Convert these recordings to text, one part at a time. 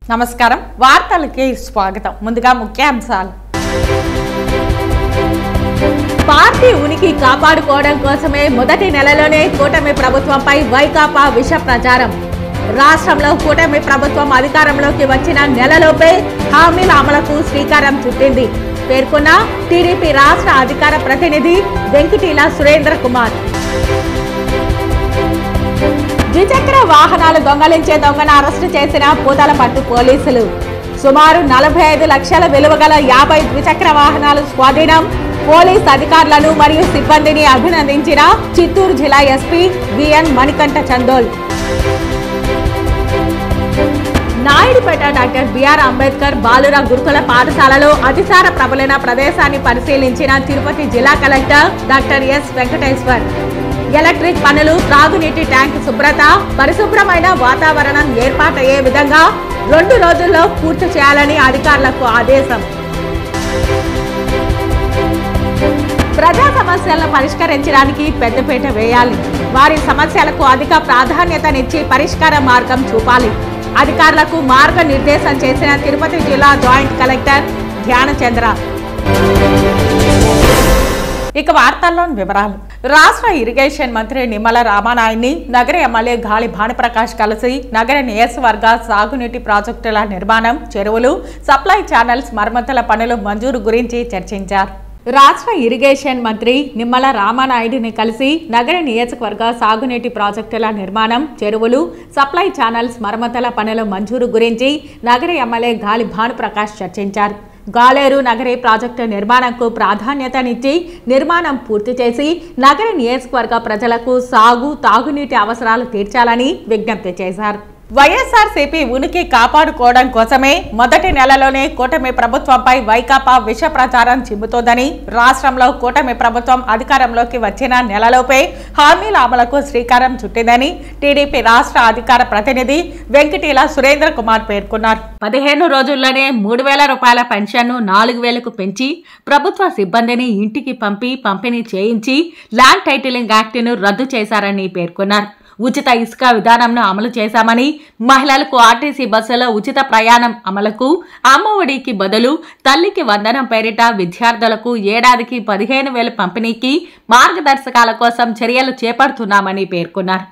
నమస్కారం వార్తలకి స్వాగతం ముందుగా ముఖ్యాంశాలు పార్టీ ఉనికి కాపాడుకోవడం కోసమే మొదటి నెలలోనే కూటమి ప్రభుత్వంపై వైకాపా విష ప్రచారం రాష్ట్రంలో కూటమి ప్రభుత్వం అధికారంలోకి వచ్చిన నెలలోపే హామీల అమలుకు శ్రీకారం చుట్టింది పేర్కొన్న టీడీపీ రాష్ట్ర అధికార ప్రతినిధి వెంకటీల సురేంద్ర కుమార్ ద్విచక్ర వాహనాలు దొంగలించే దొంగను అరెస్టు చేసిన పూతలపట్టు పోలీసులు సుమారు 45 లక్షల విలువ గల 50 ద్విచక్ర వాహనాలు స్వాధీనం పోలీస్ అధికారులను మరియు సిబ్బందిని అభినందించిన చిత్తూరు జిల్లా SP VN Manikanta Chandol Naidupeta doctor BR Ambedkar బాలుర గురుకుల పాఠశాలలో అతిసార ప్రబలిన ప్రదేశాన్ని పరిశీలించిన తిరుపతి జిల్లా collector doctor S Venkateshwar electric పనులు త్రాగునీటి ట్యాంక్ శుభ్రత పరిశుభ్రమైన వాతావరణం ఏర్పాటయ్యే విధంగా 2 రోజుల్లో పూర్తి చేయాలని అధికారులకు ఆదేశం ప్రజా సమస్యలను పరిష్కరించడానికి పెద్దపీట వేయాలి వారి సమస్యలకు అధిక ప్రాధాన్యతనిచ్చి పరిష్కార మార్గం చూపాలి అధికారులకు మార్గనిర్దేశం చేసిన తిరుపతి జిల్లా జాయింట్ కలెక్టర్ ధ్యానచంద్ర ఇక వార్తల్లోని వివరాలు రాష్ట్ర ఇరిగేషన్ మంత్రి నిమ్మల రామానాయుడిని నగర ఎమ్మెల్యే గాలి భానుప్రకాష్ కలిసి నగర నియోజకవర్గ సాగునీటి ప్రాజెక్టుల నిర్మాణం చెరువులు సప్లై ఛానల్స్ మరమ్మతుల పనుల మంజూరు గురించి చర్చించారు రాష్ట్ర ఇరిగేషన్ మంత్రి నిమ్మల రామానాయుడిని కలిసి నగర నియోజకవర్గ సాగునీటి ప్రాజెక్టుల నిర్మాణం చెరువులు సప్లై ఛానల్స్ మరమ్మతుల పనుల మంజూరు గురించి నగర ఎమ్మెల్యే గాలి భానుప్రకాష్ చర్చించారు గాలేరు నగరీ ప్రాజెక్టు నిర్మాణంకు ప్రాధాన్యతనిచ్చి నిర్మాణం పూర్తి చేసి నగర నియోజకవర్గ ప్రజలకు సాగు తాగునీటి అవసరాలు తీర్చాలని విజ్ఞప్తి చేశారు వైఎస్ఆర్సీపీ ఉనికి కాపాడుకోవడం కోసమే మొదటి నెలలోనే కూటమి ప్రభుత్వంపై వైకాపా విష ప్రచారం చిమ్ముతోందని రాష్ట్రంలో కూటమి ప్రభుత్వం అధికారంలోకి వచ్చిన నెలలోపే హామీల అమలుకు శ్రీకారం చుట్టిందని టీడీపీ రాష్ట్ర అధికార ప్రతినిధి వెంకటీల సురేంద్ర కుమార్ పేర్కొన్నారు 15 రోజుల్లోనే 3,000 రూపాయల పెన్షన్ను 4,000కు పెంచి ప్రభుత్వ సిబ్బందిని ఇంటికి పంపిణీ చేయించి ల్యాండ్ టైటిలింగ్ యాక్ట్ను రద్దు చేశారని పేర్కొన్నారు ఉచిత ఇసుక విధానంను అమలు చేశామని మహిళలకు ఆర్టీసీ బస్సులో ఉచిత ప్రయాణం అమలుకు అమ్మఒడికి బదులు తల్లికి వందనం పేరిట విద్యార్థులకు ఏడాదికి 15,000 పంపిణీకి మార్గదర్శకాల కోసం చర్యలు చేపడుతున్నామని పేర్కొన్నారు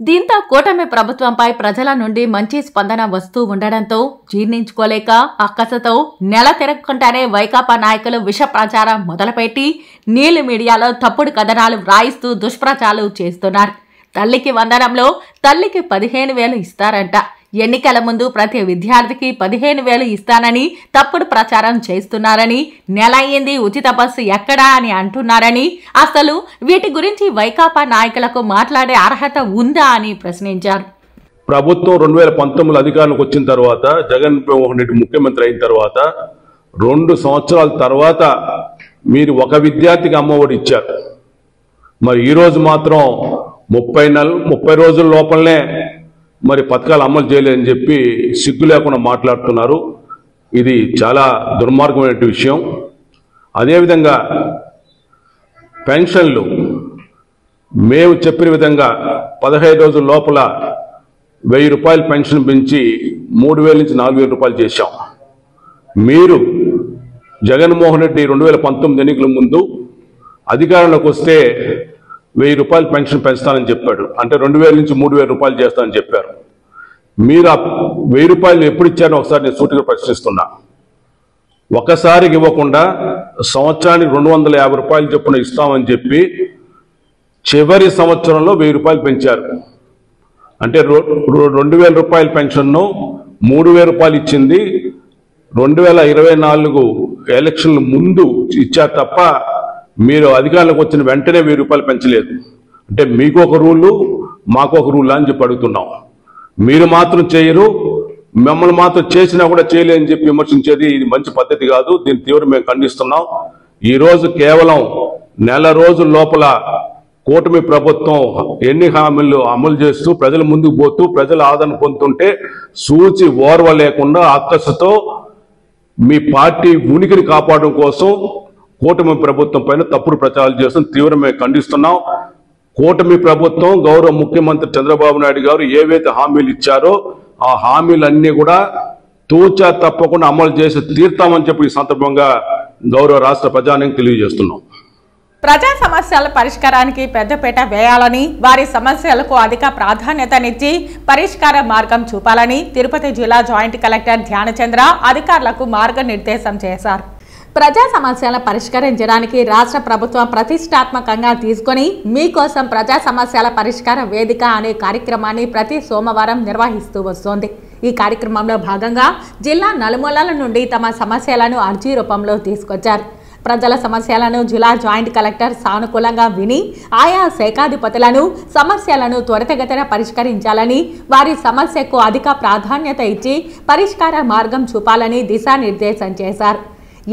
దీంతో కూటమి ప్రభుత్వంపై ప్రజల నుండి మంచి స్పందన వస్తూ ఉండడంతో జీర్ణించుకోలేక అక్కసతో నెల తిరగకుండానే వైకాపా నాయకులు విష ప్రచారం మొదలుపెట్టి నీళ్లు మీడియాలో తప్పుడు కథనాలు వ్రాయిస్తూ దుష్ప్రచారాలు చేస్తున్నారు తల్లికి వందనంలో తల్లికి 15,000 ఇస్తారంట ఎన్నికల ముందు ప్రతి విద్యార్థికి 15,000 ఇస్తానని తప్పుడు ప్రచారం చేస్తున్నారని నెల అయ్యింది ఉచిత బస్సు ఎక్కడా అని అంటున్నారని అసలు వీటి గురించి వైకాపా నాయకులకు మాట్లాడే అర్హత ఉందా అని ప్రశ్నించారు ప్రభుత్వం 2019 అధికారంలోకి వచ్చిన తర్వాత జగన్ మోహన్ రెడ్డి ముఖ్యమంత్రి అయిన తర్వాత 2 సంవత్సరాల తర్వాత మీరు ఒక విద్యార్థికి అమ్మఒడి ఇచ్చారు మరి ఈ రోజు మాత్రం 30 రోజుల లోపలనే మరి పథకాలు అమలు చేయలేదని చెప్పి సిగ్గు లేకుండా మాట్లాడుతున్నారు ఇది చాలా దుర్మార్గమైన విషయం అదేవిధంగా పెన్షన్లు మేము చెప్పిన విధంగా 15 రోజుల లోపల 1,000 రూపాయలు పెన్షన్ పెంచి 3,000 నుంచి 4,000 రూపాయలు చేశాం మీరు జగన్మోహన్ రెడ్డి 2019 ఎన్నికల ముందు అధికారంలోకి వస్తే 1,000 రూపాయలు పెన్షన్ పెంచుతానని చెప్పాడు అంటే 2,000 నుంచి 3,000 రూపాయలు చేస్తానని చెప్పారు మీరు 1,000 రూపాయలు ఎప్పుడు ఇచ్చారో ఒకసారి నేను సూటిగా ప్రశ్నిస్తున్నా ఒకసారికి ఇవ్వకుండా సంవత్సరానికి 250 రూపాయలు చొప్పున ఇస్తామని చెప్పి చివరి సంవత్సరంలో 1,000 రూపాయలు పెంచారు అంటే 2,000 రూపాయల పెన్షన్ను 3,000 రూపాయలు ఇచ్చింది 2024 ఎలక్షన్ల ముందు ఇచ్చారు తప్ప మీరు అధికారంలోకి వచ్చిన వెంటనే 1,000 రూపాయలు పెంచలేదు అంటే మీకు ఒక రూలు మాకు ఒక రూల్ అని చెప్పి అడుగుతున్నాం మీరు మాత్రం చేయరు మిమ్మల్ని మాత్రం చేసినా కూడా చేయలేదని చెప్పి విమర్శించేది ఇది మంచి పద్ధతి కాదు దీన్ని తీవ్రంగా మేము ఖండిస్తున్నాం ఈరోజు కేవలం నెల రోజుల లోపల కూటమి ప్రభుత్వం ఎన్ని హామీలు అమలు చేస్తూ ప్రజల ముందుకు పోతూ ప్రజల ఆదరణ పొందుతుంటే సూచి ఓర్వ లేకుండా అక్కసుతో మీ పార్టీ ఉనికిని కాపాడడం కోసం కూటమి ప్రభుత్వం పైన తప్పుడు ప్రచారాలు చేస్తూ తీవ్రంగా ఖండిస్తున్నాం కూటమి ప్రభుత్వం గౌరవ ముఖ్యమంత్రి చంద్రబాబు నాయుడు గారు ఏవైతే హామీలు ఇచ్చారో ఆ హామీలన్నీ కూడా తూచా తప్పకుండా అమలు చేసి తీర్తామని చెప్పి ఈ సందర్భంగా గౌరవ రాష్ట్ర ప్రజానికి తెలియజేస్తున్నాం. ప్రజా సమస్యల పరిష్కారానికి పెద్దపీట వేయాలని, వారి సమస్యలకు అధిక ప్రాధాన్యతనిచ్చి పరిష్కార మార్గం చూపాలని తిరుపతి జిల్లా జాయింట్ కలెక్టర్ ధ్యానచంద్ర అధికారులకు మార్గనిర్దేశం చేశారు. ప్రజా సమస్యలను పరిష్కరించడానికి రాష్ట్ర ప్రభుత్వం ప్రతిష్టాత్మకంగా తీసుకొని మీకోసం ప్రజా సమస్యల పరిష్కార వేదిక అనే కార్యక్రమాన్ని ప్రతి సోమవారం నిర్వహిస్తూ వస్తోంది. ఈ కార్యక్రమంలో భాగంగా జిల్లా నలుమూలల నుండి తమ సమస్యలను అర్జీ రూపంలో తీసుకొచ్చారు. ప్రజల సమస్యలను జిల్లా జాయింట్ కలెక్టర్ సానుకూలంగా విని ఆయా శాఖాధిపతులను సమస్యలను త్వరితగతిన పరిష్కరించాలని, వారి సమస్యకు అధిక ప్రాధాన్యత ఇచ్చి పరిష్కార మార్గం చూపాలని దిశానిర్దేశం చేశారు.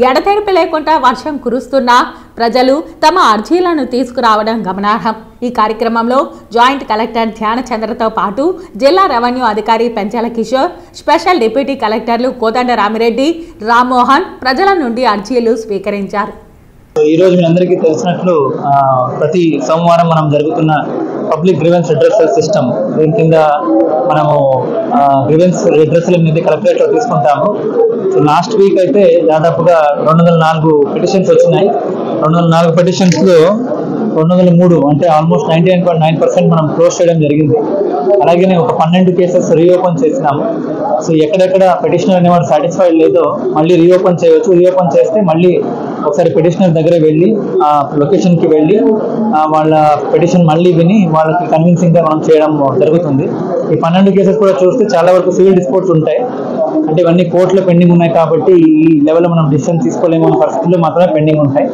ఎడతెరిపి లేకుండా వర్షం కురుస్తున్నా ప్రజలు తమ అర్జీలను తీసుకురావడం గమనార్హం. ఈ కార్యక్రమంలో జాయింట్ కలెక్టర్ ధ్యానచంద్రతో పాటు జిల్లా రెవెన్యూ అధికారి పెంచల కిషోర్, స్పెషల్ డిప్యూటీ కలెక్టర్లు కోదండ రామిరెడ్డి, రామ్మోహన్ ప్రజల నుండి అర్జీలు స్వీకరించారు. ఈరోజు మీ అందరికీ తెలిసినట్లు ప్రతి సోమవారం మనం జరుగుతున్న పబ్లిక్ గ్రీవెన్స్ రిడ్రెసల్ సిస్టమ్, దీని కింద మనము గ్రీవెన్స్ రిడ్రెసల్ అనేది కలెక్టరేట్లో తీసుకుంటాము. సో లాస్ట్ వీక్ అయితే దాదాపుగా 204 పిటిషన్స్ వచ్చినాయి. 204 పిటిషన్స్లో 203 అంటే ఆల్మోస్ట్ 99.9% మనం క్లోజ్ చేయడం జరిగింది. అలాగే ఒక 12 కేసెస్ రీఓపెన్ చేసినాము. సో ఎక్కడెక్కడ పిటిషనర్ అనేవాడు సాటిస్ఫైడ్ లేదో మళ్ళీ రీఓపెన్ చేయవచ్చు. రీఓపెన్ చేస్తే మళ్ళీ ఒకసారి పిటిషనర్ దగ్గర వెళ్ళి ఆ లొకేషన్కి వెళ్ళి వాళ్ళ పిటిషన్ మళ్ళీ విని వాళ్ళకి కన్విన్సింగ్గా మనం చేయడం జరుగుతుంది. ఈ 12 కేసెస్ కూడా చూస్తే చాలా వరకు సివిల్ డిస్ప్యూట్స్ ఉంటాయి. అంటే ఇవన్నీ కోర్టులో పెండింగ్ ఉన్నాయి కాబట్టి ఈ లెవెల్లో మనం డిసిషన్ తీసుకోలేము అనే పరిస్థితుల్లో మాత్రమే పెండింగ్ ఉంటాయి.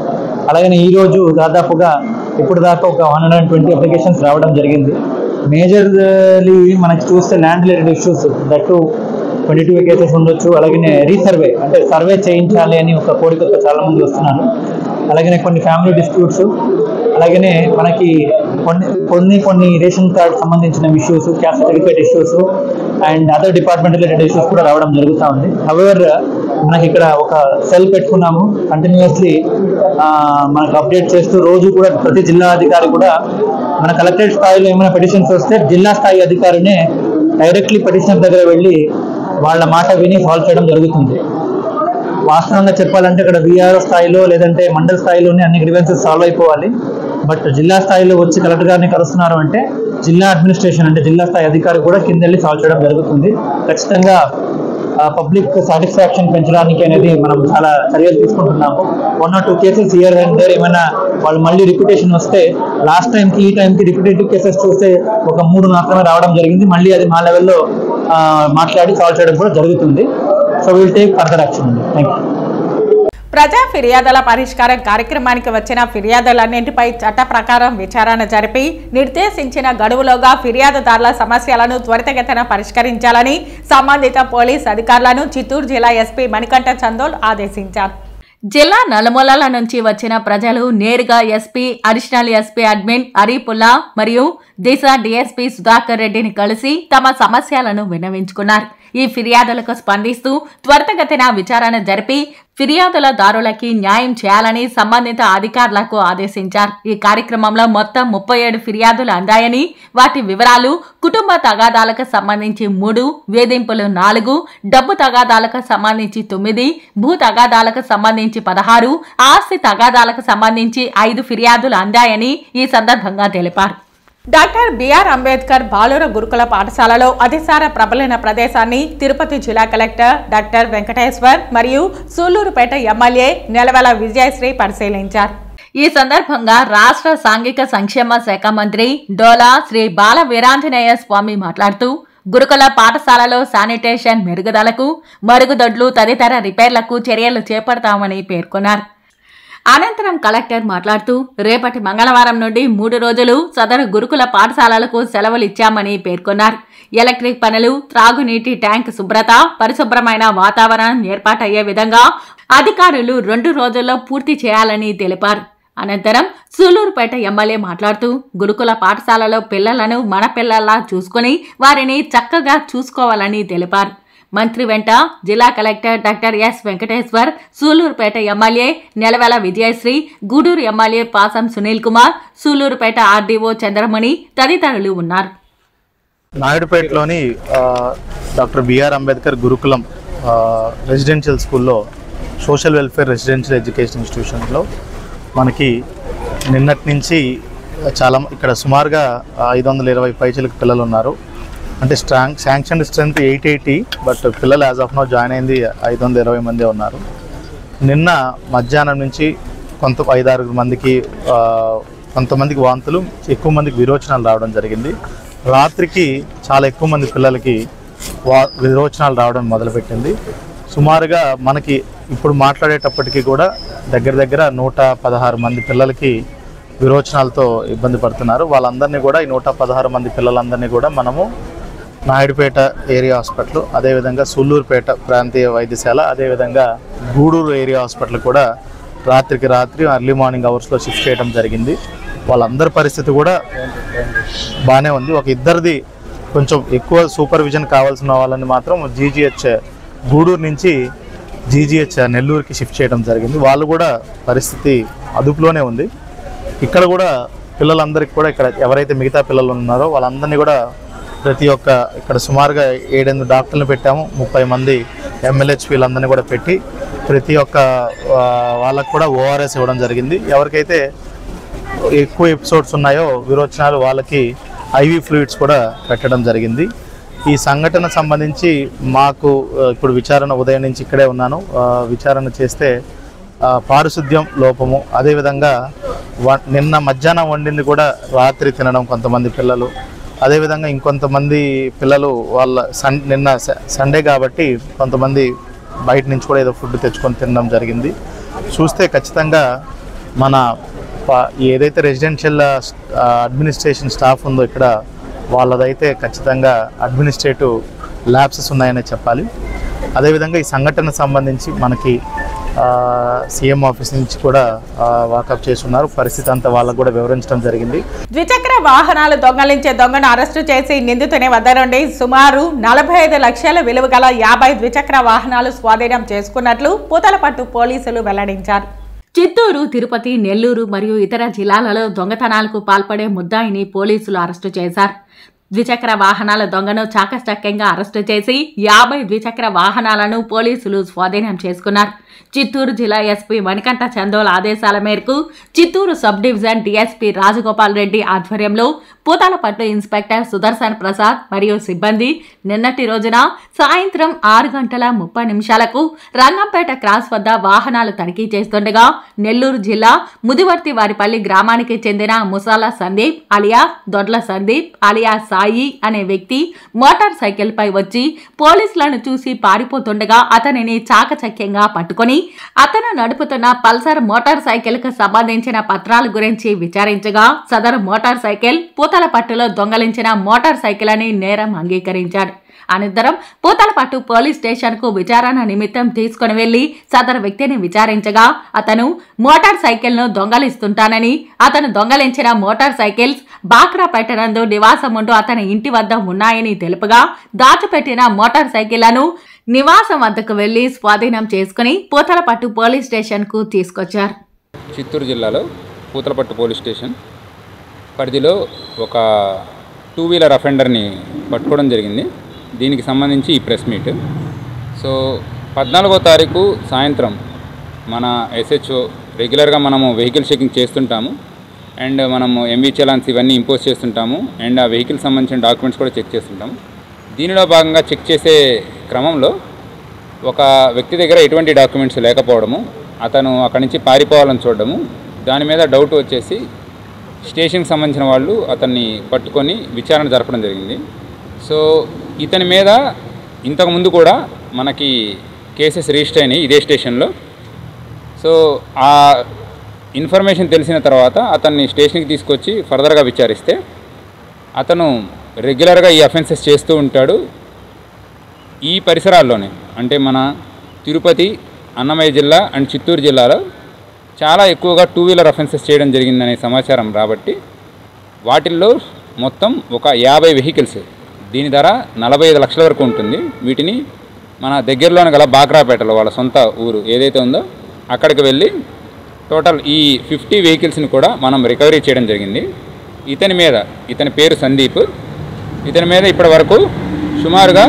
అలాగే ఈరోజు దాదాపుగా ఇప్పుడు దాకా ఒక 120 అప్లికేషన్స్ రావడం జరిగింది. మేజర్లీ మనకి చూస్తే land related issues that 22 cases ఉండొచ్చు. అలాగే రీసర్వే అంటే సర్వే చేయించాలి అని ఒక కోరికతో చాలా మంది వస్తున్నారు. అలాగే కొన్ని ఫ్యామిలీ డిస్ప్యూట్స్, అలాగే మనకి కొన్ని రేషన్ కార్డ్ సంబంధించిన issues, caste certificate issues and other department related issues కూడా రావడం జరుగుతూ ఉంది. హవెవర్ మనకి ఇక్కడ ఒక సెల్ పెట్టుకున్నాము. కంటిన్యూస్లీ మనకు అప్డేట్ చేస్తూ రోజు కూడా ప్రతి జిల్లా అధికారి కూడా మన కలెక్టరేట్ స్థాయిలో ఏమైనా పిటిషన్స్ వస్తే జిల్లా స్థాయి అధికారినే డైరెక్ట్లీ పిటిషనర్ దగ్గర వెళ్ళి వాళ్ళ మాట విని సాల్వ్ చేయడం జరుగుతుంది. వాస్తవంగా చెప్పాలంటే ఇక్కడ విఆర్ఓ స్థాయిలో లేదంటే మండల స్థాయిలోనే అన్ని గ్రీవెన్సెస్ సాల్వ్ అయిపోవాలి. బట్ జిల్లా స్థాయిలో వచ్చి కలెక్టర్ గారిని కలుస్తున్నారు అంటే జిల్లా అడ్మినిస్ట్రేషన్ అంటే జిల్లా స్థాయి అధికారి కూడా కింద వెళ్ళి సాల్వ్ చేయడం జరుగుతుంది. ఖచ్చితంగా పబ్లిక్ సాటిస్ఫాక్షన్ పెంచడానికి అనేది మనం చాలా చర్యలు తీసుకుంటున్నాము. 1 or 2 cases here and there ఏమైనా వాళ్ళు మళ్ళీ రిపిటేషన్ వస్తే లాస్ట్ టైంకి ఈ టైంకి రిపిటేటివ్ కేసెస్ చూస్తే ఒక 3 మాత్రమే రావడం జరిగింది. మళ్ళీ అది మా లెవెల్లో మాట్లాడి సాల్వ్ చేయడం కూడా జరుగుతుంది. So will take further action. Thank you. ప్రజా ఫిర్యాదుల పరిష్కారం కార్యక్రమానికి వచ్చిన ఫిర్యాదులన్నింటిపై చట్ట ప్రకారం విచారణ జరిపి నిర్దేశించిన గడువులోగా ఫిర్యాదుదారుల సమస్యలను త్వరితగతిన పరిష్కరించాలని సంబంధిత పోలీస్ అధికారులను చిత్తూరు జిల్లా ఎస్పీ మణికంఠ చందోల్ ఆదేశించారు. జిల్లా నలుమూలల నుంచి వచ్చిన ప్రజలు నేరుగా ఎస్పీ, అడిషనల్ ఎస్పీ అడ్మిన్ అరీపుల్లా మరియు దిశ డీఎస్పీ సుధాకర్ రెడ్డిని కలిసి తమ సమస్యలను విన్నవించుకున్నారు. ఈ ఫిర్యాదులకు స్పందిస్తూ త్వరితగతిన విచారణ జరిపి ఫిర్యాదులదారులకి న్యాయం చేయాలని సంబంధిత అధికారులకు ఆదేశించారు. ఈ కార్యక్రమంలో మొత్తం 37 ఫిర్యాదులు అందాయని, వాటి వివరాలు కుటుంబ తగాదాలకు సంబంధించి 3, వేధింపులు 4, డబ్బు తగాదాలకు సంబంధించి 9, భూ తగాదాలకు సంబంధించి 16, ఆస్తి తగాదాలకు సంబంధించి 5 ఫిర్యాదులు అందాయని ఈ సందర్భంగా తెలిపారు. డాక్టర్ బిఆర్ అంబేద్కర్ బాలుర గురుకుల పాఠశాలలో అతిసార ప్రబలిన ప్రదేశాన్ని తిరుపతి జిల్లా కలెక్టర్ డాక్టర్ వెంకటేశ్వర్ మరియు సూళ్లూరుపేట ఎమ్మెల్యే నెలవెల విజయశ్రీ పరిశీలించారు. ఈ సందర్భంగా రాష్ట్ర సాంఘిక సంక్షేమ శాఖ మంత్రి డోలా శ్రీ బాల వీరాంజనేయ స్వామి మాట్లాడుతూ గురుకుల పాఠశాలలో శానిటేషన్ మెరుగుదలకు, మరుగుదొడ్లు తదితర రిపేర్లకు చర్యలు చేపడతామని పేర్కొన్నారు. అనంతరం కలెక్టర్ మాట్లాడుతూ రేపటి మంగళవారం నుండి 3 రోజులు సదరు గురుకుల పాఠశాలలకు సెలవులు ఇచ్చామని పేర్కొన్నారు. ఎలక్ట్రిక్ పనులు, త్రాగునీటి ట్యాంక్ శుభ్రత, పరిశుభ్రమైన వాతావరణం ఏర్పాటయ్యే విధంగా అధికారులు 2 రోజుల్లో పూర్తి చేయాలని తెలిపారు. అనంతరం సూళ్లూరుపేట ఎమ్మెల్యే మాట్లాడుతూ గురుకుల పాఠశాలలో పిల్లలను మన పిల్లల్లా చూసుకుని వారిని చక్కగా చూసుకోవాలని తెలిపారు. మంత్రి వెంట జిల్లా collector doctor S Venkateshwar, Sullurpeta MLA Nelavala Vijayasree, Gudur MLA Pasam Sunil Kumar, Sullurpeta RDO Chandramani తదితరులు ఉన్నారు. నాయుడుపేటలోని doctor BR Ambedkar Gurukulam residential స్కూల్లో సోషల్ వెల్ఫేర్ రెసిడెన్షియల్ ఎడ్యుకేషన్ ఇన్స్టిట్యూషన్లో మనకి నిన్నటి నుంచి ఇక్కడ సుమారుగా 520 పైచలకు పిల్లలు ఉన్నారు. అంటే శాంక్షన్ స్ట్రెంత్ 880, బట్ పిల్లలు యాజ్ ఆఫ్ నౌ జాయిన్ అయింది 520 మంది ఉన్నారు. నిన్న మధ్యాహ్నం నుంచి 5-6 మందికి కొంతమందికి వాంతులు, ఎక్కువ మందికి విరోచనాలు రావడం జరిగింది. రాత్రికి చాలా ఎక్కువ మంది పిల్లలకి విరోచనాలు రావడం మొదలుపెట్టింది. సుమారుగా మనకి ఇప్పుడు మాట్లాడేటప్పటికీ కూడా దగ్గర 116 మంది పిల్లలకి విరోచనాలతో ఇబ్బంది పడుతున్నారు. వాళ్ళందరినీ కూడా ఈ 116 మంది పిల్లలందరినీ కూడా మనము నాయుడుపేట ఏరియా హాస్పిటల్, అదేవిధంగా సూళ్ళూరుపేట ప్రాంతీయ వైద్యశాల, అదేవిధంగా గూడూరు ఏరియా హాస్పిటల్ కూడా రాత్రి ఎర్లీ మార్నింగ్ అవర్స్లో షిఫ్ట్ చేయడం జరిగింది. వాళ్ళందరి పరిస్థితి కూడా బాగానే ఉంది. ఒక ఇద్దరిది కొంచెం ఎక్కువ సూపర్విజన్ కావాల్సిన వాళ్ళని మాత్రం జీజీహెచ్ గూడూరు నుంచి జీజీహెచ్ నెల్లూరుకి షిఫ్ట్ చేయడం జరిగింది. వాళ్ళు కూడా పరిస్థితి అదుపులోనే ఉంది. ఇక్కడ కూడా పిల్లలందరికీ కూడా ఇక్కడ ఎవరైతే మిగతా పిల్లలు ఉన్నారో వాళ్ళందరినీ కూడా ఇక్కడ సుమారుగా 7-8 డాక్టర్లను పెట్టాము. 30 మంది MLHPలందరినీ కూడా పెట్టి ప్రతి ఒక్క వాళ్ళకు కూడా ORS ఇవ్వడం జరిగింది. ఎవరికైతే ఎక్కువ ఎపిసోడ్స్ ఉన్నాయో విరోచనాలు, వాళ్ళకి IV ఫ్లూయిడ్స్ కూడా పెట్టడం జరిగింది. ఈ సంఘటన సంబంధించి మాకు ఇప్పుడు విచారణ ఉదయం నుంచి ఇక్కడే ఉన్నాను. విచారణ చేస్తే పారిశుద్ధ్యం లోపము, అదేవిధంగా నిన్న మధ్యాహ్నం వండింది కూడా రాత్రి తినడం కొంతమంది పిల్లలు, అదేవిధంగా ఇంకొంతమంది పిల్లలు నిన్న సండే కాబట్టి కొంతమంది బయట నుంచి కూడా ఏదో ఫుడ్ తెచ్చుకొని తినడం జరిగింది. చూస్తే ఖచ్చితంగా మన ఏదైతే రెసిడెన్షియల్ అడ్మినిస్ట్రేషన్ స్టాఫ్ ఉందో ఇక్కడ వాళ్ళదైతే ఖచ్చితంగా అడ్మినిస్ట్రేటివ్ ల్యాప్సెస్ ఉన్నాయనే చెప్పాలి. అదేవిధంగా ఈ సంఘటన సంబంధించి మనకి సీఎం ఆఫీస్ నుంచి కూడా వాకప్ చేస్తున్నారు. పరిస్థితి అంతా వాళ్ళకు కూడా వివరించడం జరిగింది. ద్విచక్ర వాహనాలు దొంగలించే దొంగను అరెస్టు చేసి నిందితుని వద్ద నుండి సుమారు 45 లక్షల విలువ గల 50 ద్విచక్ర వాహనాలు స్వాధీనం చేసుకున్నట్లు పూతలపట్టు పోలీసులు వెల్లడించారు. చిత్తూరు, తిరుపతి, నెల్లూరు మరియు ఇతర జిల్లాలలో దొంగతనాలకు పాల్పడే ముద్దాయిని పోలీసులు అరెస్టు చేశారు. ద్విచక్ర వాహనాల దొంగను చాకచక్యంగా అరెస్టు చేసి 50 ద్విచక్ర వాహనాలను పోలీసులు స్వాధీనం చేసుకున్నారు. చిత్తూరు జిల్లా ఎస్పీ మణికంఠ చందోల్ ఆదేశాల మేరకు Chittoor sub division DSP Rajagopal Reddy ఆధ్వర్యంలో పూతలపట్టు ఇన్స్పెక్టర్ సుదర్శన్ ప్రసాద్ మరియు సిబ్బంది నిన్నటి రోజున సాయంత్రం 6:30 రంగంపేట క్రాస్ వద్ద వాహనాలు తనిఖీ చేస్తుండగా నెల్లూరు జిల్లా ముదివర్తి వారిపల్లి గ్రామానికి చెందిన ముసాల సందీప్ అలియా దొడ్ల సందీప్ అలియా సాయి అనే వ్యక్తి మోటార్ సైకిల్ పై వచ్చి పోలీసులను చూసి పారిపోతుండగా అతనిని చాకచక్యంగా పట్టుకుని అతను నడుపుతున్న పల్సర్ మోటార్ సైకిల్ కు సంబంధించిన పత్రాల గురించి విచారించగా సదరు మోటార్ సైకిల్ పూతలపట్టులో దొంగలించిన మోటార్ సైకిల్ అని నేరం అంగీకరించాడు. అనంతరం పూతలపట్టు పోలీస్ స్టేషన్ కు విచారణ నిమిత్తం తీసుకుని వెళ్లి సదరు వ్యక్తిని విచారించగా అతను మోటార్ సైకిల్ ను దొంగలిస్తుంటానని, అతను దొంగలించిన మోటార్ సైకిల్స్ బాక్రాపేట నందు నివాసం ఉంటూ అతని ఇంటి వద్ద ఉన్నాయని తెలుపగా దాచిపెట్టిన మోటార్ సైకిళ్లను నివాసం వద్దకు వెళ్లి స్వాధీనం చేసుకుని పూతలపట్టు పోలీస్ స్టేషన్ కు తీసుకొచ్చారు. చిత్తూరు జిల్లాలో పూతలపట్టు పోలీస్ స్టేషన్ పరిధిలో ఒక 2 వీలర్ అఫెండర్ని పట్టుకోవడం జరిగింది. దీనికి సంబంధించి ఈ ప్రెస్ మీట్. సో 14వ తారీఖు సాయంత్రం మన SHO రెగ్యులర్గా మనము వెహికల్ చెకింగ్ చేస్తుంటాము అండ్ మనము MV చలాన్స్ ఇవన్నీ ఇంపోజ్ చేస్తుంటాము అండ్ ఆ వెహికల్ సంబంధించిన డాక్యుమెంట్స్ కూడా చెక్ చేస్తుంటాము. దీనిలో భాగంగా చెక్ చేసే క్రమంలో ఒక వ్యక్తి దగ్గర ఎటువంటి డాక్యుమెంట్స్ లేకపోవడము, అతను అక్కడి నుంచి పారిపోవాలని చూడడము, దాని మీద డౌట్ వచ్చేసి స్టేషన్కి సంబంధించిన వాళ్ళు అతన్ని పట్టుకొని విచారణ జరపడం జరిగింది. సో ఇతని మీద ఇంతకుముందు కూడా మనకి కేసెస్ రిజిస్టర్ అయినాయి ఇదే స్టేషన్లో. సో ఆ ఇన్ఫర్మేషన్ తెలిసిన తర్వాత అతన్ని స్టేషన్కి తీసుకొచ్చి ఫర్దర్గా విచారిస్తే అతను రెగ్యులర్గా ఈ అఫెన్సెస్ చేస్తూ ఉంటాడు. ఈ పరిసరాల్లోనే అంటే మన తిరుపతి, అన్నమయ్య జిల్లా అండ్ చిత్తూరు జిల్లాలో చాలా ఎక్కువగా 2 వీలర్ అఫెన్సెస్ చేయడం జరిగిందనే సమాచారం రాబట్టి వాటిల్లో మొత్తం ఒక 50 వెహికల్స్, దీని ధర 45 లక్షల వరకు ఉంటుంది. వీటిని మన దగ్గరలోనే గల బాక్రాపేటలో వాళ్ళ సొంత ఊరు ఏదైతే ఉందో అక్కడికి వెళ్ళి టోటల్ ఈ 50 వెహికల్స్ని కూడా మనం రికవరీ చేయడం జరిగింది. ఇతని పేరు సందీప్. ఇతని మీద ఇప్పటి వరకు సుమారుగా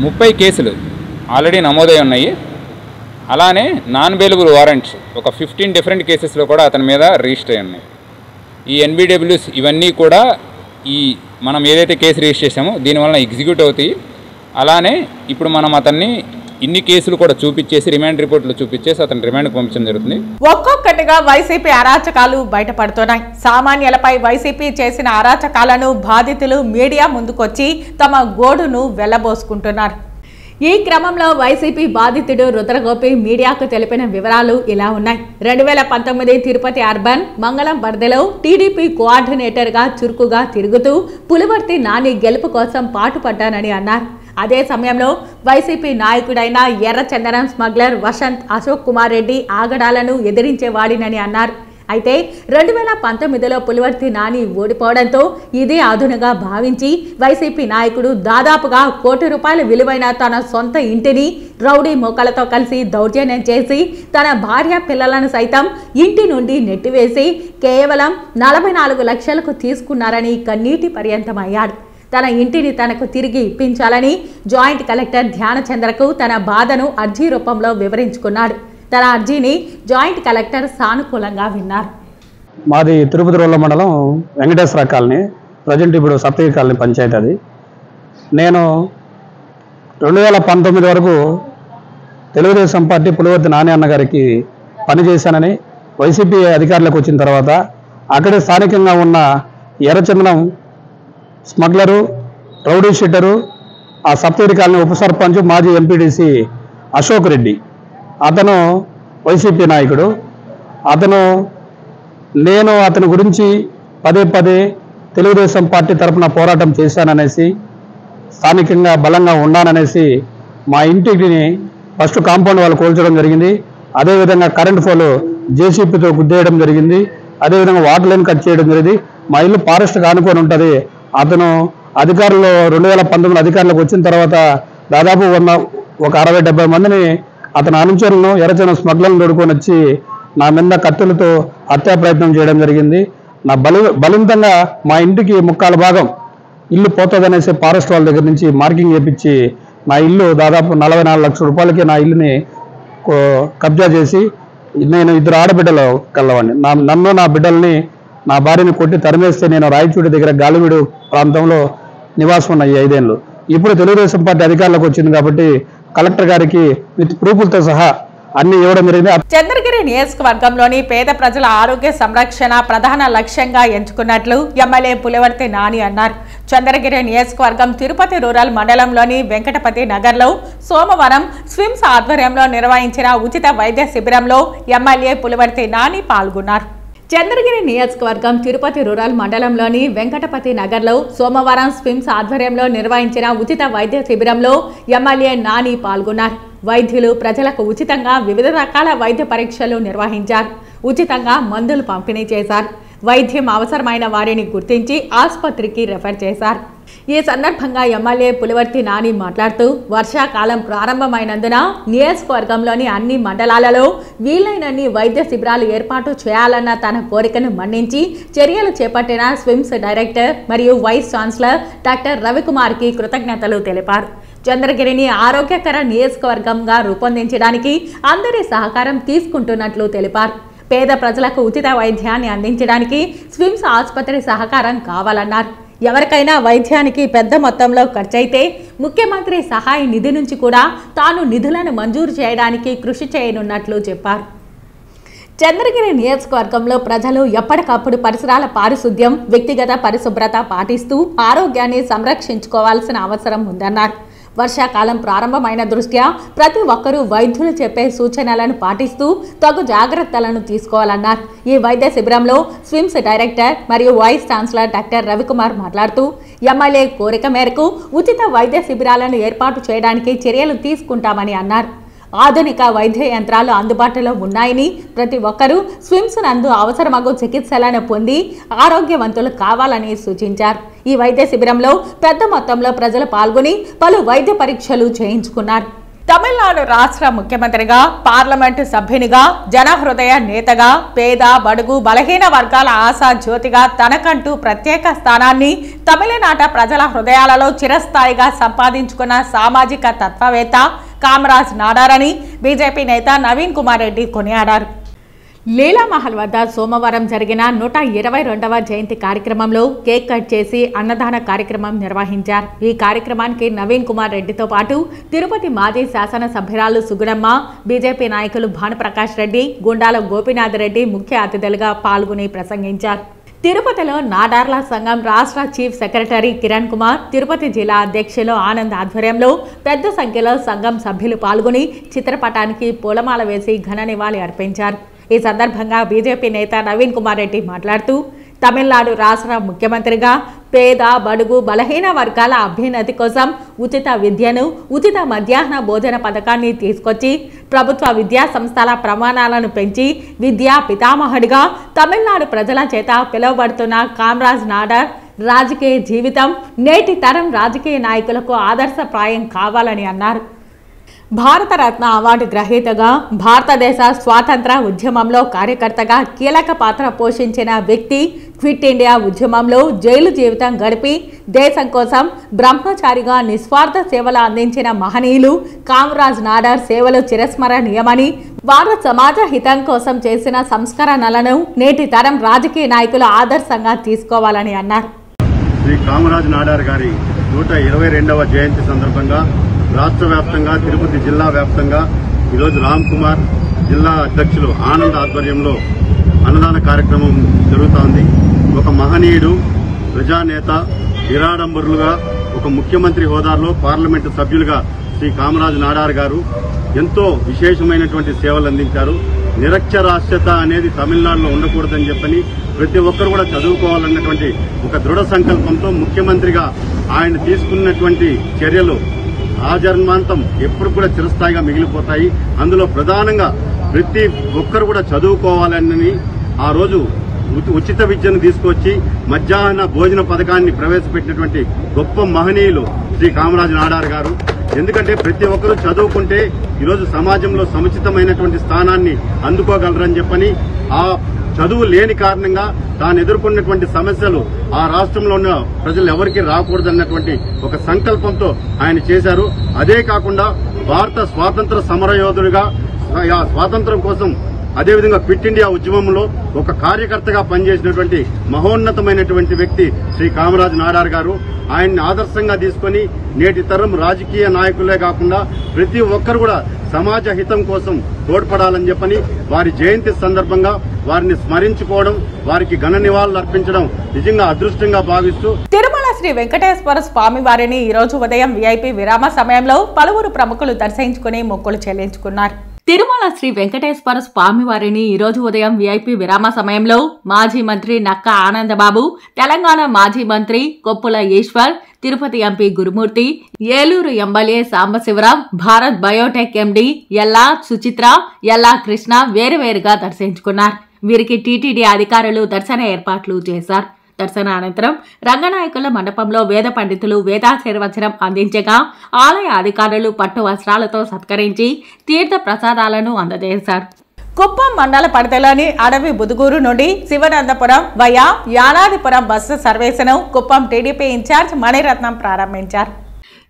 30 కేసులు ఆల్రెడీ నమోదై ఉన్నాయి. అలానే నాన్ బెయిలబుల్ వారెంట్స్ ఒక 15 డిఫరెంట్ కేసెస్లో కూడా అతని మీద రిజిస్టర్ అయి ఉన్నాయి. ఈ ఎన్బిడబ్ల్యూస్ ఇవన్నీ కూడా ఈ మనం ఏదైతే కేసు రిజిస్టర్ చేసామో దీనివల్ల ఎగ్జిక్యూట్ అవుతాయి. అలానే ఇప్పుడు మనం అతన్ని ఇన్ని కేసులు కూడా చూపించేసి రిమాండ్ రిపోర్ట్లు చూపించేసి అతను రిమాండ్కి పంపించడం జరుగుతుంది. ఒక్కొక్కటిగా వైసీపీ అరాచకాలు బయటపడుతున్నాయి. సామాన్యులపై వైసీపీ చేసిన అరాచకాలను బాధితులు మీడియా ముందుకొచ్చి తమ గోడును వెళ్లబోసుకుంటున్నారు. ఈ క్రమంలో వైసీపీ బాధితుడు రుద్రగోపి మీడియాకు తెలిపిన వివరాలు ఇలా ఉన్నాయి. 2019 తిరుపతి అర్బన్ మంగళం పరిధిలో టీడీపీ కోఆర్డినేటర్గా చురుకుగా తిరుగుతూ పులివర్తి నాని గెలుపు కోసం పాటుపడ్డానని అన్నారు. అదే సమయంలో వైసీపీ నాయకుడైన ఎర్రచందనం స్మగ్లర్ వసంత్ అశోక్ కుమార్ రెడ్డి ఆగడాలను ఎదిరించేవాడినని అన్నారు. అయితే 2019లో పులివర్తి నాని ఓడిపోవడంతో ఇదే అదునుగా భావించి వైసీపీ నాయకుడు దాదాపుగా ₹1 కోటి విలువైన తన సొంత ఇంటిని రౌడీ మోకలతో కలిసి దౌర్జన్యం చేసి తన భార్య పిల్లలను సైతం ఇంటి నుండి నెట్టివేసి కేవలం 44 లక్షలకు తీసుకున్నారని కన్నీటి పర్యంతమయ్యాడు. తన ఇంటిని తనకు తిరిగి ఇప్పించాలని జాయింట్ కలెక్టర్ ధ్యానచంద్రకు తన బాధను అర్జీ రూపంలో వివరించుకున్నాడు. తన అర్జీని జాయింట్ కలెక్టర్ సానుకూలంగా విన్నారు. మాది తిరుపతి రోడ్ల మండలం వెంకటేశ్వర కాలనీ, ప్రజెంట్ ఇప్పుడు సప్తగిరి కాలనీ పంచాయతీ. అది నేను 2019 వరకు తెలుగుదేశం పార్టీ పులివర్తి నాని అన్న గారికి పనిచేశానని వైసీపీ అధికారులకు వచ్చిన తర్వాత అక్కడే స్థానికంగా ఉన్న ఎర్రచందనం స్మగ్లరు, రౌడీ షీటరు, ఆ సప్తగిరి కాలనీ ఉప సర్పంచ్, మాజీ ఎంపీడీసీ అశోక్ రెడ్డి, అతను వైసీపీ నాయకుడు. నేను అతని గురించి పదే పదే తెలుగుదేశం పార్టీ తరఫున పోరాటం చేశాననేసి, స్థానికంగా బలంగా ఉన్నాననేసి మా ఇంటిని ఫస్ట్ కాంపౌండ్ వాళ్ళు కూల్చడం జరిగింది. అదేవిధంగా కరెంట్ పోలు జేసీపీతో గుద్దేయడం జరిగింది. అదేవిధంగా వాటర్ లైన్ కట్ చేయడం జరిగింది. మా ఇల్లు ఫారెస్ట్గా ఆనుకొని ఉంటుంది. అతను అధికారులు 2019 అధికారులకు వచ్చిన తర్వాత దాదాపు ఒక 60-70 మందిని అతని అనుచరులను ఎర్రచందనం స్మగ్లర్లను దొడుకొని వచ్చి నా మీద కత్తులతో హత్యా ప్రయత్నం చేయడం జరిగింది. నా బలవంతంగా మా ఇంటికి 1/4 భాగం ఇల్లు పోతుందనేసి ఫారెస్ట్ వాళ్ళ దగ్గర నుంచి మార్కింగ్ చేయించి నా ఇల్లు దాదాపు 44 లక్షల రూపాయలకి నా ఇల్లుని కబ్జా చేసి, నేను 2 ఆడబిడ్డలు కలవాడిని. నన్ను నా బిడ్డల్ని, నా భార్యని కొట్టి తరిమేస్తే నేను రాయచూడి దగ్గర గాలివీడు ప్రాంతంలో నివాసం ఉన్నాయి 5 ఏళ్ళు. ఇప్పుడు తెలుగుదేశం పార్టీ అధికారులకు వచ్చింది కాబట్టి కలెక్టర్ గారికి విత్ ప్రూఫ్లతో సహా అన్ని ఇవ్వడం జరిగింది. చంద్రగిరి నియోజకవర్గంలోని పేద ప్రజల ఆరోగ్య సంరక్షణ ప్రధాన లక్ష్యంగా ఎంచుకున్నట్లు ఎమ్మెల్యే పులివర్తి నాని అన్నారు. చంద్రగిరి నియోజకవర్గం తిరుపతి రూరల్ మండలంలోని వెంకటపతి నగర్లో సోమవారం స్విమ్స్ ఆధ్వర్యంలో నిర్వహించిన ఉచిత వైద్య శిబిరంలో ఎమ్మెల్యే పులివర్తి నాని పాల్గొన్నారు. చంద్రగిరి నియోజకవర్గం తిరుపతి రూరల్ మండలంలోని వెంకటపతి నగర్లో సోమవారం స్విమ్స్ ఆధ్వర్యంలో నిర్వహించిన ఉచిత వైద్య శిబిరంలో ఎమ్మెల్యే నాని పాల్గొన్నారు. వైద్యులు ప్రజలకు ఉచితంగా వివిధ రకాల వైద్య పరీక్షలు నిర్వహించారు. ఉచితంగా మందులు పంపిణీ చేశారు. వైద్యం అవసరమైన వారిని గుర్తించి ఆసుపత్రికి రెఫర్ చేశారు. ఈ సందర్భంగా ఎమ్మెల్యే పులివర్తి నాని మాట్లాడుతూ వర్షాకాలం ప్రారంభమైనందున నియోజకవర్గంలోని అన్ని మండలాలలో వీలైనన్ని వైద్య శిబిరాలు ఏర్పాటు చేయాలన్న తన కోరికను మన్నించి చర్యలు చేపట్టిన స్విమ్స్ డైరెక్టర్ మరియు వైస్ ఛాన్సలర్ డాక్టర్ రవికుమార్కి కృతజ్ఞతలు తెలిపారు. చంద్రగిరిని ఆరోగ్యకర నియోజకవర్గంగా రూపొందించడానికి అందరి సహకారం తీసుకుంటున్నట్లు తెలిపారు. పేద ప్రజలకు ఉచిత వైద్యాన్ని అందించడానికి స్విమ్స్ ఆసుపత్రి సహకారం కావాలన్నారు. ఎవరికైనా వైద్యానికి పెద్ద మొత్తంలో ఖర్చయితే ముఖ్యమంత్రి సహాయ నిధి నుంచి కూడా తాను నిధులను మంజూరు చేయడానికి కృషి చేయనున్నట్లు చెప్పారు. చంద్రగిరి నియోజకవర్గంలో ప్రజలు ఎప్పటికప్పుడు పరిసరాల పారిశుద్ధ్యం, వ్యక్తిగత పరిశుభ్రత పాటిస్తూ ఆరోగ్యాన్ని సంరక్షించుకోవాల్సిన అవసరం ఉందన్నారు. వర్షాకాలం ప్రారంభమైన దృష్ట్యా ప్రతి ఒక్కరూ వైద్యులు చెప్పే సూచనలను పాటిస్తూ తగు జాగ్రత్తలను తీసుకోవాలన్నారు. ఈ వైద్య శిబిరంలో స్విమ్స్ డైరెక్టర్ మరియు వైస్ ఛాన్సలర్ డాక్టర్ రవికుమార్ మాట్లాడుతూ ఎమ్మెల్యే కోరిక మేరకు ఉచిత వైద్య శిబిరాలను ఏర్పాటు చేయడానికి చర్యలు తీసుకుంటామని అన్నారు. ఆధునిక వైద్య యంత్రాలు అందుబాటులో ఉన్నాయని ప్రతి ఒక్కరూ స్విమ్స్ నందు అవసరమగు చికిత్సలను పొంది ఆరోగ్యవంతులు కావాలని సూచించారు. ఈ వైద్య శిబిరంలో పెద్ద మొత్తంలో ప్రజలు పాల్గొని పలు వైద్య పరీక్షలు చేయించుకున్నారు. తమిళనాడు రాష్ట్ర ముఖ్యమంత్రిగా, పార్లమెంటు సభ్యునిగా, జనహృదయ నేతగా, పేద బడుగు బలహీన వర్గాల ఆశా జ్యోతిగా తనకంటూ ప్రత్యేక స్థానాన్ని తమిళనాట ప్రజల హృదయాలలో చిరస్థాయిగా సంపాదించుకున్న సామాజిక తత్వవేత్త, కామరాజ్ నాడార్ అని బీజేపీ నేత నవీన్ కుమార్ రెడ్డి కొనియాడారు. లీలామహల్ వద్ద సోమవారం జరిగిన 122వ జయంతి కార్యక్రమంలో కేక్ కట్ చేసి అన్నదాన కార్యక్రమం నిర్వహించారు. ఈ కార్యక్రమానికి నవీన్ కుమార్ రెడ్డితో పాటు తిరుపతి మాజీ శాసనసభ్యురాలు సుగుణమ్మ, బీజేపీ నాయకులు భానుప్రకాష్ రెడ్డి, గుండాల గోపీనాథ్ రెడ్డి ముఖ్య అతిథులుగా పాల్గొని ప్రసంగించారు. తిరుపతిలో నాడార్ల సంఘం రాష్ట్ర చీఫ్ సెక్రటరీ కిరణ్ కుమార్, తిరుపతి జిల్లా అధ్యక్షులు ఆనంద్ ఆధ్వర్యంలో పెద్ద సంఖ్యలో సంఘం సభ్యులు పాల్గొని చిత్రపటానికి పూలమాల వేసి ఘన నివాళి అర్పించారు. ఈ సందర్భంగా బీజేపీ నేత నవీన్ కుమార్ రెడ్డి మాట్లాడుతూ తమిళనాడు రాష్ట్ర ముఖ్యమంత్రిగా పేద, బడుగు, బలహీన వర్గాల అభ్యున్నతి కోసం ఉచిత విద్యను, ఉచిత మధ్యాహ్న భోజన పథకాన్ని తీసుకొచ్చి ప్రభుత్వ విద్యా సంస్థల ప్రమాణాలను పెంచి విద్యా పితామహుడిగా తమిళనాడు ప్రజల చేత పిలువబడుతున్న కామరాజ్ నాడార్ రాజకీయ జీవితం నేటి తరం రాజకీయ నాయకులకు ఆదర్శప్రాయం కావాలని అన్నారు. భారతరత్న అవార్డు గ్రహీతగా, భారతదేశ స్వాతంత్ర ఉద్యమంలో కార్యకర్తగా కీలక పాత్ర పోషించిన వ్యక్తి, క్విట్ ఇండియా ఉద్యమంలో జైలు జీవితం గడిపి దేశం కోసం బ్రహ్మచారిగా నిస్వార్థ సేవలు అందించిన మహనీయులు కామరాజ్ నాడార్ సేవలు చిరస్మరణీయమని, వారు సమాజ హితం కోసం చేసిన సంస్కరణలను నేటి తరం రాజకీయ నాయకులు ఆదర్శంగా తీసుకోవాలని అన్నారు. శ్రీ కామరాజ్ నాడార్ గారి 122వ జయంతి సందర్భంగా రాష్ట్ర వ్యాప్తంగా, తిరుపతి జిల్లా వ్యాప్తంగా ఈరోజు రామ్ కుమార్ జిల్లా అధ్యక్షులు ఆనంద్ ఆధ్వర్యంలో అన్నదాన కార్యక్రమం జరుగుతోంది. ఒక మహనీయుడు, ప్రజానేత, నిరాడంబరులుగా ఒక ముఖ్యమంత్రి హోదాలో పార్లమెంటు సభ్యులుగా శ్రీ కామరాజ్ నాడార్ గారు ఎంతో విశేషమైనటువంటి సేవలు అందించారు. నిరక్షరాస్యత అనేది తమిళనాడులో ఉండకూడదని చెప్పని ప్రతి ఒక్కరు కూడా చదువుకోవాలన్నటువంటి ఒక దృఢ సంకల్పంతో ముఖ్యమంత్రిగా ఆయన తీసుకున్నటువంటి చర్యలు ఆజన్మాంతం ఎప్పుడు కూడా చిరస్థాయిగా మిగిలిపోతాయి. అందులో ప్రధానంగా ప్రతి ఒక్కరు కూడా చదువుకోవాలని ఆ రోజు ఉచిత విద్యను తీసుకొచ్చి మధ్యాహ్న భోజన పథకాన్ని ప్రవేశపెట్టినటువంటి గొప్ప మహనీయులు శ్రీ కామరాజ్ నాడార్ గారు. ఎందుకంటే ప్రతి ఒక్కరూ చదువుకుంటే ఈరోజు సమాజంలో సముచితమైనటువంటి స్థానాన్ని అందుకోగలరని చెప్పని, ఆ చదువు లేని కారణంగా తాను ఎదుర్కొన్నటువంటి సమస్యలు ఆ రాష్ట్రంలో ఉన్న ప్రజలు ఎవరికి రాకూడదన్నటువంటి ఒక సంకల్పంతో ఆయన చేశారు. అదే కాకుండా భారత స్వాతంత్ర సమరయోధుడిగా ఆ స్వాతంత్రం కోసం, అదేవిధంగా క్విట్ ఇండియా ఉద్యమంలో ఒక కార్యకర్తగా పనిచేసినటువంటి మహోన్నతమైనటువంటి వ్యక్తి శ్రీ కామరాజ్ నాడార్ గారు. ఆయన్ని ఆదర్శంగా తీసుకుని నేటి తరం రాజకీయ నాయకులే కాకుండా ప్రతి ఒక్కరు కూడా సమాజ హితం కోసం తోడ్పడాలని చెప్పని వారి జయంతి సందర్భంగా వారిని స్మరించుకోవడం, వారికి ఘన నివాళులు అర్పించడం నిజంగా అదృష్టంగా భావిస్తూ తిరుమల శ్రీ వెంకటేశ్వర స్వామి వారిని ఈ రోజు ఉదయం విఐపి విరామ సమయంలో పలువురు ప్రముఖులు దర్శించుకుని మొక్కులు చెల్లించుకున్నారు. తిరుమల శ్రీ వెంకటేశ్వర స్వామి వారిని ఈ రోజు ఉదయం విఐపి విరామ సమయంలో మాజీ మంత్రి నక్క ఆనందబాబు, తెలంగాణ మాజీ మంత్రి Koppula Eshwar, Tirupati MP Gurumurthy, Eluru MLA Sambasivaram, Bharat Biotech MD Ella Suchitra, ఎల్లా కృష్ణ వేరువేరుగా దర్శించుకున్నారు. వీరికి టీటీడీ అధికారులు దర్శన ఏర్పాట్లు చేశారు. దర్శన అనంతరం రంగనాయకుల మండపంలో వేద పండితులు వేదాశీర్వచనం అందించగా ఆలయ అధికారులు పట్టు వస్త్రాలతో సత్కరించి తీర్థ ప్రసాదాలను అందజేశారు. కుప్పం మండల పరిధిలోని అడవి బుదుగూరు నుండి శివనందపురం వయా యానాదిపురం బస్సు సర్వీసును కుప్పం టీడీపీ ఇన్ఛార్జ్ మణిరత్నం ప్రారంభించారు.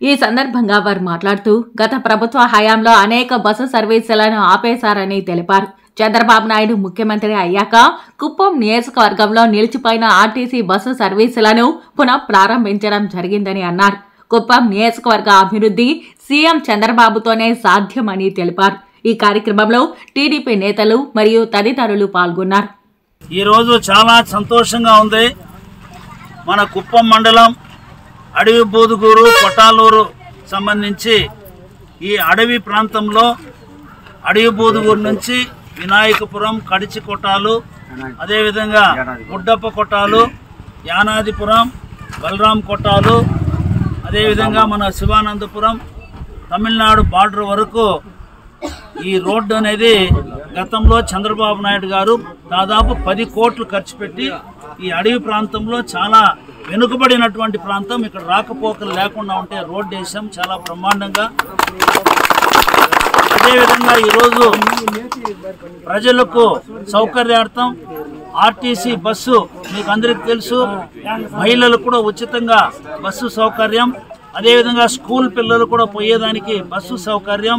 ఈ సందర్భంగా వారు మాట్లాడుతూ గత ప్రభుత్వ హయాంలో అనేక బస్సు సర్వీసులను ఆపేశారని తెలిపారు. చంద్రబాబు నాయుడు ముఖ్యమంత్రి అయ్యాక కుప్పం నియోజకవర్గంలో నిలిచిపోయిన ఆర్టీసీ బస్సు సర్వీసులను పునః ప్రారంభించడం జరిగిందని అన్నారు. కుప్పం నియోజకవర్గ అభివృద్ధి సీఎం చంద్రబాబుతోనే సాధ్యమని తెలిపారు. ఈ కార్యక్రమంలో టీడీపీ నేతలు మరియు తదితరులు పాల్గొన్నారు. ఈరోజు చాలా సంతోషంగా ఉంది. మన కుప్పం మండలం అడవి బూదుగూరు, కొట్టాలూరు సంబంధించి ఈ అడవి ప్రాంతంలో అడవి బూదుగూరు నుంచి వినాయకపురం, కడిచి కొట్టాలు, అదేవిధంగా గుడ్డప్ప కొట్టాలు, యానాదిపురం, బలరాం కొట్టాలు, అదేవిధంగా మన శివానందపురం, తమిళనాడు బార్డర్ వరకు ఈ రోడ్డు అనేది గతంలో చంద్రబాబు నాయుడు గారు దాదాపు 10 కోట్లు ఖర్చు పెట్టి ఈ అడవి ప్రాంతంలో చాలా వెనుకబడినటువంటి ప్రాంతం, ఇక్కడ రాకపోకలు లేకుండా ఉంటే రోడ్డు వేసాం చాలా బ్రహ్మాండంగా. అదేవిధంగా ఈరోజు ప్రజలకు సౌకర్యార్థం ఆర్టీసీ బస్సు మీకు అందరికీ తెలుసు, మహిళలకు కూడా ఉచితంగా బస్సు సౌకర్యం. అదేవిధంగా స్కూల్ పిల్లలు కూడా పోయేదానికి బస్సు సౌకర్యం.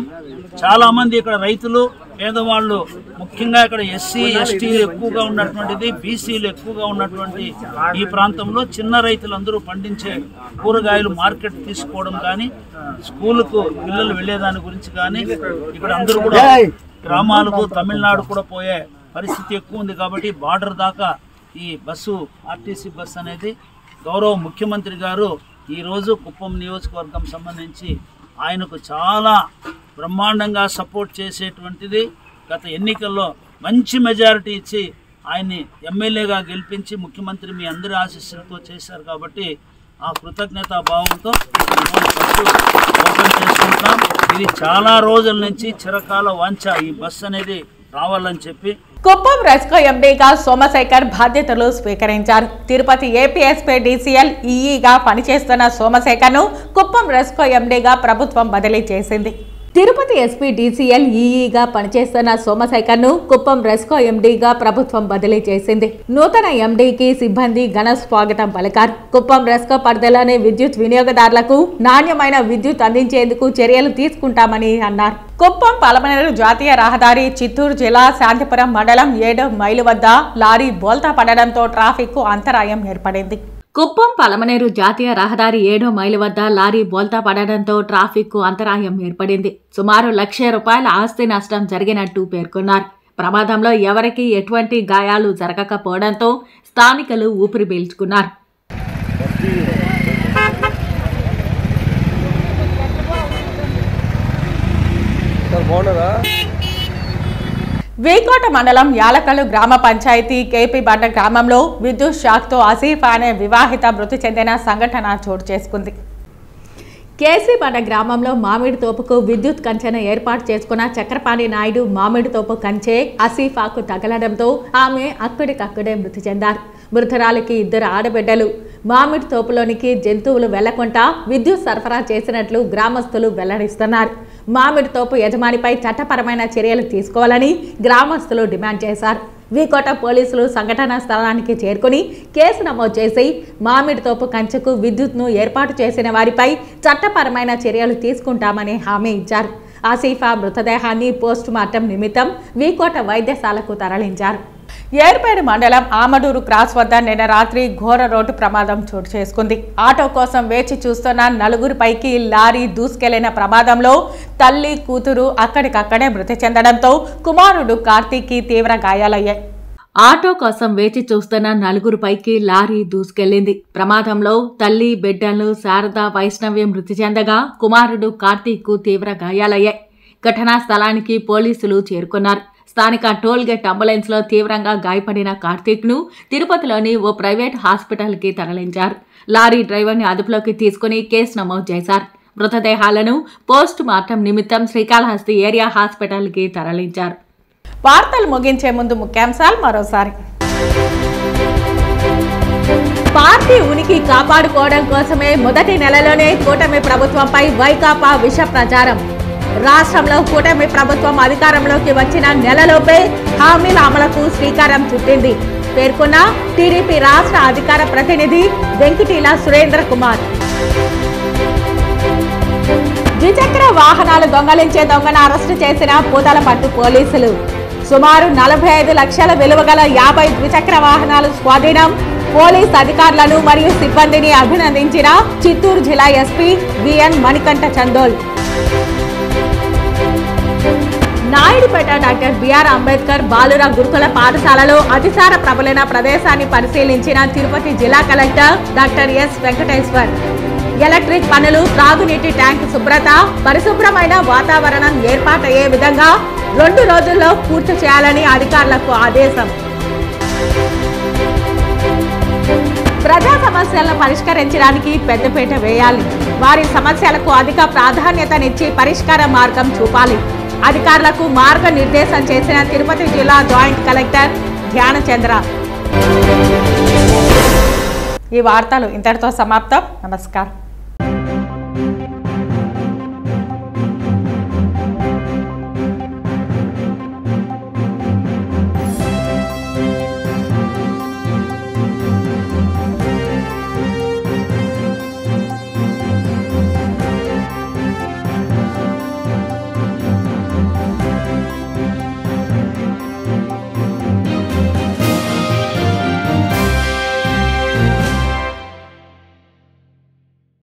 చాలామంది ఇక్కడ రైతులు, పేదవాళ్ళు, ముఖ్యంగా ఇక్కడ ఎస్సీ ఎస్టీలు ఎక్కువగా ఉన్నటువంటిది, బీసీలు ఎక్కువగా ఉన్నటువంటి ఈ ప్రాంతంలో చిన్న రైతులందరూ పండించే కూరగాయలు మార్కెట్ తీసుకోవడం కానీ, స్కూలుకు పిల్లలు వెళ్ళేదాని గురించి కానీ, ఇక్కడ అందరూ కూడా గ్రామాలకు తమిళనాడు కూడా పోయే పరిస్థితి ఎక్కువ ఉంది. కాబట్టి బార్డర్ దాకా ఈ బస్సు ఆర్టీసీ బస్సు అనేది గౌరవ ముఖ్యమంత్రి గారు ఈరోజు కుప్పం నియోజకవర్గం సంబంధించి ఆయనకు చాలా బ్రహ్మాండంగా సపోర్ట్ చేసేటువంటిది. గత ఎన్నికల్లో మంచి మెజారిటీ ఇచ్చి ఆయన్ని ఎమ్మెల్యేగా గెలిపించి ముఖ్యమంత్రి మీ అందరి ఆశీస్సులతో చేశారు. కాబట్టి ఆ కృతజ్ఞతా భావంతో ఓపెన్ చేసుకుంటాం. ఇది చాలా రోజుల నుంచి చిరకాల వాంఛ ఈ బస్సు అనేది రావాలని చెప్పి. కుప్పం రెస్కో ఎండీగా సోమశేఖర్ బాధ్యతలు స్వీకరించారు. తిరుపతి ఏపీఎస్పీ డీసీఎల్ ఈఈగా పనిచేస్తున్న సోమశేఖర్ను కుప్పం రెస్కో ఎండీగా ప్రభుత్వం బదిలీ చేసింది. తిరుపతి ఎస్పీ డీసీఎల్ ఈఈగా పనిచేస్తున్న సోమశేఖర్ను కుప్పం రెస్కో ఎండీగా ప్రభుత్వం బదిలీ చేసింది. నూతన ఎండీకి సిబ్బంది ఘన స్వాగతం పలికారు. కుప్పం రెస్కో పరిధిలోని విద్యుత్ వినియోగదారులకు నాణ్యమైన విద్యుత్ అందించేందుకు చర్యలు తీసుకుంటామని అన్నారు. కుప్పం పలమనేరు జాతీయ రహదారి చిత్తూరు జిల్లా శాంతిపురం మండలం 7 మైలు వద్ద లారీ బోల్తా పడడంతో ట్రాఫిక్ కు అంతరాయం ఏర్పడింది. కుప్పం పలమనేరు జాతీయ రహదారి 7 మైలు వద్ద లారీ బోల్తా పడడంతో ట్రాఫిక్ కు అంతరాయం ఏర్పడింది. సుమారు ₹1,00,000 ఆస్తి నష్టం జరిగినట్టు పేర్కొన్నారు. ప్రమాదంలో ఎవరికీ ఎటువంటి గాయాలు జరగకపోవడంతో స్థానికులు ఊపిరి పీల్చుకున్నారు. వేకోట మండలం యాలకల్లు గ్రామ పంచాయతీ కేపీ బండ గ్రామంలో విద్యుత్ షాక్తో ఆసిఫ్ అనే వివాహిత మృతి చెందిన సంఘటన చోటు చేసుకుంది. కేసీబండ గ్రామంలో మామిడి తోపుకు విద్యుత్ కంచెను ఏర్పాటు చేసుకున్న చక్రపాణి నాయుడు మామిడి తోపు కంచె ఆసిఫాకు తగలడంతో ఆమె అక్కడికక్కడే మృతి చెందారు. మృతురాలికి 2 ఆడబిడ్డలు. మామిడి తోపులోనికి జంతువులు వెళ్లకుండా విద్యుత్ సరఫరా చేసినట్లు గ్రామస్తులు వెల్లడిస్తున్నారు. మామిడి తోపు యజమానిపై చట్టపరమైన చర్యలు తీసుకోవాలని గ్రామస్తులు డిమాండ్ చేశారు. వీకోట పోలీసులు సంఘటనా స్థలానికి చేరుకుని కేసు నమోదు చేసి మామిడి తోపు కంచెకు విద్యుత్ను ఏర్పాటు చేసిన వారిపై చట్టపరమైన చర్యలు తీసుకుంటామని హామీ ఇచ్చారు. ఆసిఫా మృతదేహాన్ని పోస్ట్ మార్టం నిమిత్తం వీకోట వైద్యశాలకు తరలించారు. ఏర్పేడు మండలం ఆమడూరు క్రాస్ వద్ద నిన్న రాత్రి ఘోర రోడ్డు ప్రమాదం చోటు చేసుకుంది. ఆటో కోసం వేచి చూస్తున్న 4గురిపైకి లారీ దూసుకెళ్లిన ప్రమాదంలో తల్లి, కూతురు అక్కడికక్కడే మృతి చెందడంతో కుమారుడు కార్తీక్కి తీవ్ర గాయాలయ్యాయి. ఆటో కోసం వేచి చూస్తున్న 4గురిపైకి లారీ దూసుకెళ్లింది. ప్రమాదంలో తల్లి, బిడ్డలు శారద, వైష్ణవి మృతి చెందగా కుమారుడు కార్తీక్కు తీవ్ర గాయాలయ్యాయి. ఘటనా స్థలానికి పోలీసులు చేరుకున్నారు. స్థానిక టోల్గేట్ అంబులెన్స్ లో తీవ్రంగా గాయపడిన కార్తీక్ ను తిరుపతిలోని ఓ ప్రైవేట్ హాస్పిటల్ కి తరలించారు. లారీ డ్రైవర్ ని అదుపులోకి తీసుకుని కేసు నమోదు చేశారు. మృతదేహాలను పోస్ట్ మార్టం నిమిత్తం శ్రీకాళహస్తి ఏరియా హాస్పిటల్ కి తరలించారు. వార్తలు ముగించే ముందు ముఖ్యాంశాలు మరోసారి. పార్టీ ఉనికి కాపాడుకోవడం కోసమే మొదటి నెలలోనే కూటమి ప్రభుత్వంపై వైకాపా విష ప్రచారం. రాష్ట్రంలో కూటమి ప్రభుత్వం అధికారంలోకి వచ్చిన నెలలోపే హామీల అమలుకు శ్రీకారం చుట్టింది పేర్కొన్న టీడీపీ రాష్ట్ర అధికార ప్రతినిధి వెంకటీల సురేంద్ర కుమార్. ద్విచక్ర వాహనాలు దొంగలించే దొంగను అరెస్టు చేసిన పూతలపట్టు పోలీసులు. సుమారు 45 లక్షల విలువ గల 50 ద్విచక్ర వాహనాలు స్వాధీనం. పోలీస్ అధికారులను మరియు సిబ్బందిని అభినందించిన చిత్తూరు జిల్లా SP VN Manikanta Chandol. Naidupeta doctor BR Ambedkar బాలుర గురుకుల పాఠశాలలో అతిసార ప్రబలిన ప్రదేశాన్ని పరిశీలించిన తిరుపతి జిల్లా collector doctor S Venkateshwar. Electric పనులు, త్రాగునీటి ట్యాంక్ శుభ్రత, పరిశుభ్రమైన వాతావరణం ఏర్పాటయ్యే విధంగా 2 రోజుల్లో పూర్తి చేయాలని అధికారులకు ఆదేశం. ప్రజా సమస్యలను పరిష్కరించడానికి పెద్దపీట వేయాలి. వారి సమస్యలకు అధిక ప్రాధాన్యతనిచ్చి పరిష్కార మార్గం చూపాలి. అధికారులకు మార్గనిర్దేశం చేసిన తిరుపతి జిల్లా జాయింట్ కలెక్టర్ ధ్యానచంద్ర. ఈ వార్తలు ఇంతటితో సమాప్తం. నమస్కారం.